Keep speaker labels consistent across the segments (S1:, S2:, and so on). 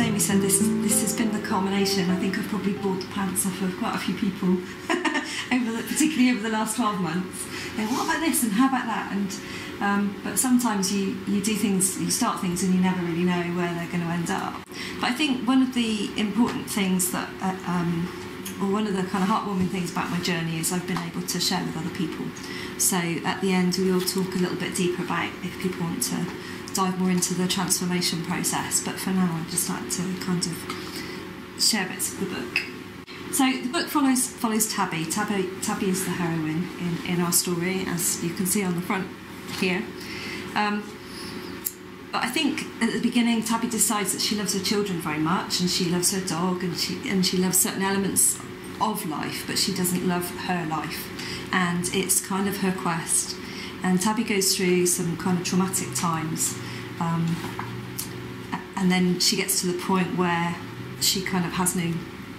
S1: Amy said, this has been the culmination. I think I've probably bored the pants off of quite a few people, particularly over the last 12 months. What about this and how about that? And but sometimes you do things, you start things and you never really know where they're going to end up. But I think one of the important things that, or one of the kind of heartwarming things about my journey is I've been able to share with other people. So at the end we all talk a little bit deeper about if people want to dive more into the transformation process, but for now I'd just like to kind of share bits of the book. So the book follows Tabby. Tabby is the heroine in our story, as you can see on the front here. But I think at the beginning Tabby decides that she loves her children very much, and she loves her dog, and she loves certain elements of life, but she doesn't love her life, and it's kind of her quest. And Tabby goes through some kind of traumatic times, and then she gets to the point where she kind of has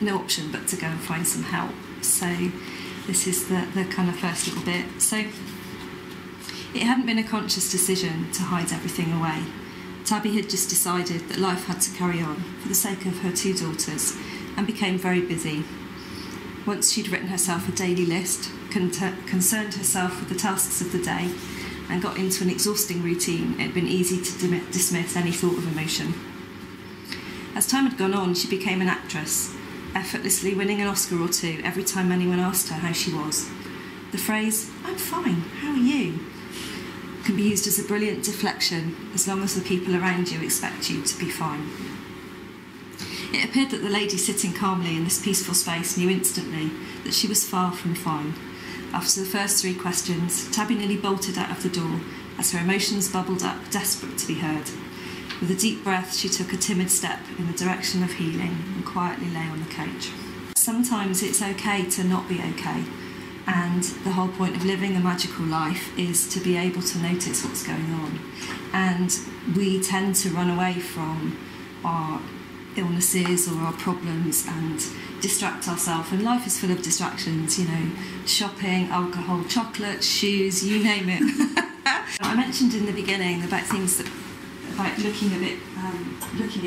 S1: no option but to go and find some help. So this is the kind of first little bit. So it hadn't been a conscious decision to hide everything away. Tabby had just decided that life had to carry on for the sake of her 2 daughters, and became very busy. Once she'd written herself a daily list, concerned herself with the tasks of the day, and got into an exhausting routine, it had been easy to dismiss any thought of emotion. As time had gone on, she became an actress, effortlessly winning an Oscar or 2 every time anyone asked her how she was. The phrase, "I'm fine, how are you?" can be used as a brilliant deflection, as long as the people around you expect you to be fine. It appeared that the lady sitting calmly in this peaceful space knew instantly that she was far from fine. After the first 3 questions, Tabby nearly bolted out of the door as her emotions bubbled up, desperate to be heard. With a deep breath, she took a timid step in the direction of healing and quietly lay on the couch. Sometimes it's okay to not be okay, and the whole point of living a magical life is to be able to notice what's going on. And we tend to run away from our illnesses or our problems and distract ourselves, and life is full of distractions, shopping, alcohol, chocolate, shoes, you name it. I mentioned in the beginning about looking a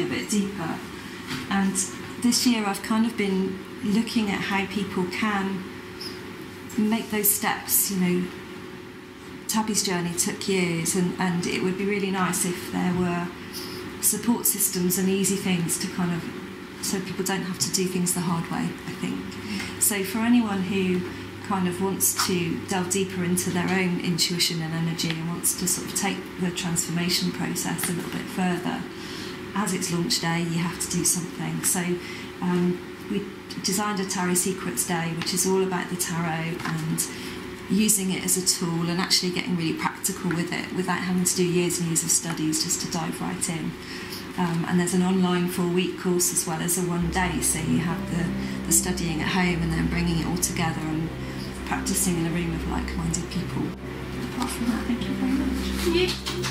S1: bit deeper, and this year I've kind of been looking at how people can make those steps. Tabby's journey took years, and it would be really nice if there were support systems and easy things to so people don't have to do things the hard way, I think. So for anyone who kind of wants to delve deeper into their own intuition and energy, and wants to sort of take the transformation process a little bit further, as it's launch day, you have to do something. So we designed a Tarot Secrets Day, which is all about the tarot and using it as a tool, and actually getting really practical with it without having to do years and years of studies, just to dive right in. And there's an online 4-week course as well as a 1-day, so you have the studying at home and then bringing it all together and practicing in a room of like-minded people. Apart from that, thank you very much.